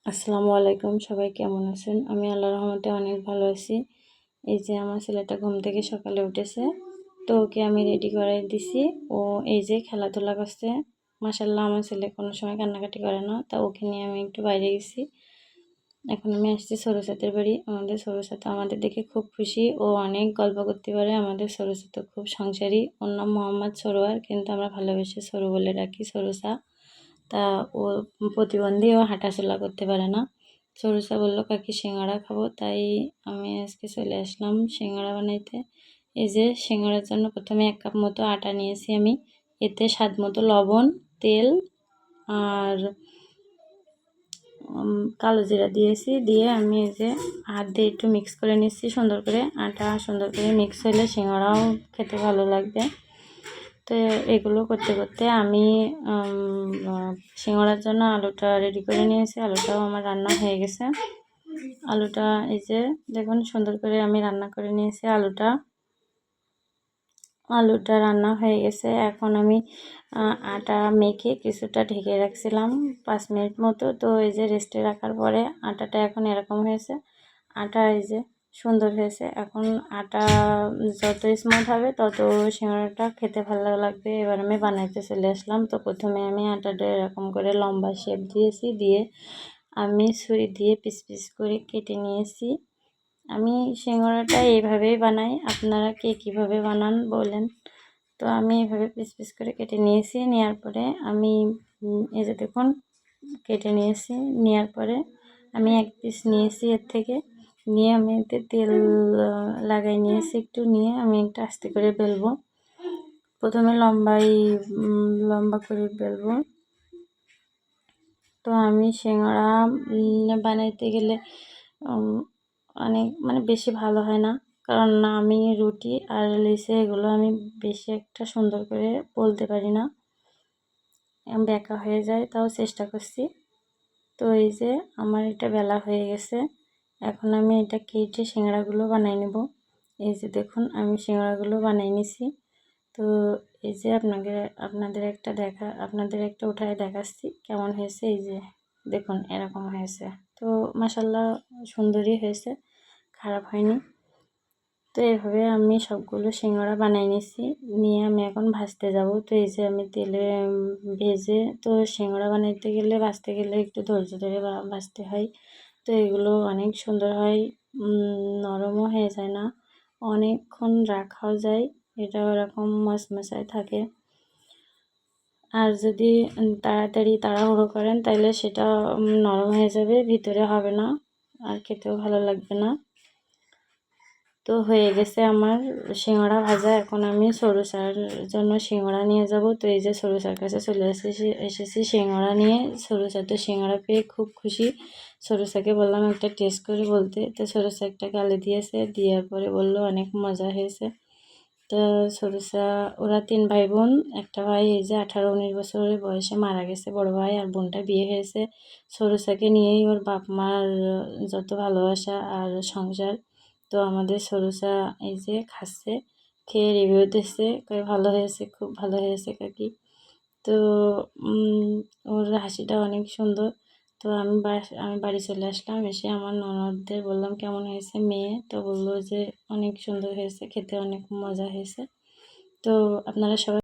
আসসালামু আলাইকুম, সবাই কেমন আছেন? আমি আল্লাহর রহমতে অনেক ভালো আছি। এই যে আমার ছেলেটা ঘুম থেকে সকালে উঠেছে, তো ওকে আমি রেডি করাই দিছি। ও এই যে খেলাধুলা করছে। মাশাআল্লাহ, আমার ছেলে কোনো সময় কান্নাকাটি করে না, তা ওকে নিয়ে আমি একটু বাইরে গেছি। এখন আমি আসছি সরুসাতের বাড়ি। আমাদের সরুসাত আমাদের দেখে খুব খুশি, ও অনেক গল্প করতে পারে। আমাদের সরুসাত খুব সংসারী। ওর নাম মোহাম্মদ সরোয়ার, কিন্তু আমরা ভালোবেসে সরু বলে ডাকি, সরুসা। তা ও প্রতিবন্ধী, ও হাঁটাচলা করতে পারে না। সরুসা বলল কাকি সিঙ্গাড়া খাবো, তাই আমি আজকে চলে আসলাম সিঙ্গাড়া বানাইতে। এই যে সিঙ্গাড়ার জন্য প্রথমে 1 কাপ মতো আটা নিয়েছি আমি। এতে স্বাদ মতো লবণ, তেল আর কালো জিরা দিয়েছি। দিয়ে আমি এই যে হাত দিয়ে একটু মিক্স করে নিচ্ছি সুন্দর করে। আটা সুন্দর করে মিক্স হলে সিঙ্গাড়াও খেতে ভালো লাগবে। তো এগুলো করতে করতে আমি সিঙ্গাড়ার জন্য আলুটা রেডি করে নিয়েছি। আলুটাও আমার রান্না হয়ে গেছে। আলুটা এই যে দেখুন সুন্দর করে আমি রান্না করে নিয়েছি। আলুটা রান্না হয়ে গেছে। এখন আমি আটা মেখে কিছুটা ঢেকে রাখছিলাম 5 মিনিট মতো। তো এই যে রেস্টে রাখার পরে আটাটা এখন এরকম হয়েছে। আটা এই যে সুন্দর হয়েছে। এখন আটা যত স্মুথ হবে তত সিঙ্গাড়াটা খেতে ভালো লাগবে। এবার আমি বানাইতে চলে আসলাম। তো প্রথমে আমি আটাটা এরকম করে লম্বা শেপ দিয়েছি, দিয়ে আমি ছুরি দিয়ে পিস পিস করে কেটে নিয়েছি। আমি সিঙ্গাড়াটা এইভাবেই বানাই, আপনারা কে কীভাবে বানান বলেন। তো আমি এইভাবে পিস পিস করে কেটে নিয়েছি। নেওয়ার পরে আমি এই যে দেখুন কেটে নিয়েছি। নেওয়ার পরে আমি 1 পিস নিয়েছি এর থেকে। নিয়ে আমি এতে তেল লাগাই নিয়েছি একটু। নিয়ে আমি একটা আস্তে করে বেলবো। প্রথমে লম্বা করে বেলবো। তো আমি সিঙ্গাড়া বানাইতে গেলে অনেক বেশি ভালো হয় না, কারণ আমি রুটি আর লেচি এগুলো আমি বেশি একটা সুন্দর করে বলতে পারি না, বেঁকা হয়ে যায়। তাও চেষ্টা করছি। তো এই যে আমার এটা বেলা হয়ে গেছে। এখন আমি এটা কেটে সিঙ্গাড়াগুলো বানাই নেব। এই যে দেখুন আমি সিঙ্গাড়াগুলো বানাই নিছি। তো এই যে আপনাদের একটা উঠায় দেখাচ্ছি কেমন হয়েছে। এই যে দেখুন এরকম হয়েছে। তো মাশাআল্লাহ সুন্দরই হয়েছে, খারাপ হয়নি। তো এইভাবে আমি সবগুলো সিঙ্গাড়া বানাই নিছি। নিয়ে আমি এখন ভাজতে যাব। তো এই যে আমি তেলে ভেজে, তো সিঙ্গাড়া বানাইতে গেলে ভাজতে গেলে একটু ধৈর্য ধরে ভাজতে হয়। তো এগুলো অনেক সুন্দর হয়, নরমও হয়ে যায় না, অনেকক্ষণ রাখাও যায়। এটা ওরকম মশমশায় থাকে। আর যদি তাড়াহুড়ো করেন তাহলে সেটা নরম হয়ে যাবে, ভিতরে হবে না, আর খেতেও ভালো লাগবে না। তো হয়ে গেছে আমার সিঙ্গাড়া ভাজা। এখন আমি সরুসার জন্য সিঙ্গাড়া নিয়ে যাব। তো এই যে সরুসার কাছে চলে এসেছি সিঙ্গাড়া নিয়ে। সরুসা তো সিঙ্গাড়া পেয়ে খুব খুশি। সরুসাকে বললাম একটা টেস্ট করে বলতে। তো সরুসা একটা গালি দিয়েছে, দেওয়ার পরে বলল অনেক মজা হয়েছে। তো সরুসা, ওরা 3 ভাই বোন। একটা ভাই এই যে 18-19 বছরের বয়সে মারা গেছে, বড় ভাই, আর বোনটা বিয়ে হয়েছে। সরুসাকে নিয়েই ওর বাপ মার যত ভালোবাসা আর সংসার। তো আমাদের সরুসা এই যে খাচ্ছে, খেয়ে রিভিউ দিচ্ছে, ভালো হয়েছে, খুব ভালো হয়েছে কাকি। তো ওর হাসিটা অনেক সুন্দর। তো আমি বাড়ি চলে আসলাম। এসে আমার ননদদের বললাম কেমন হয়েছে মেয়ে। তো বললো যে অনেক সুন্দর হয়েছে, খেতে অনেক মজা হয়েছে। তো আপনারা সবাই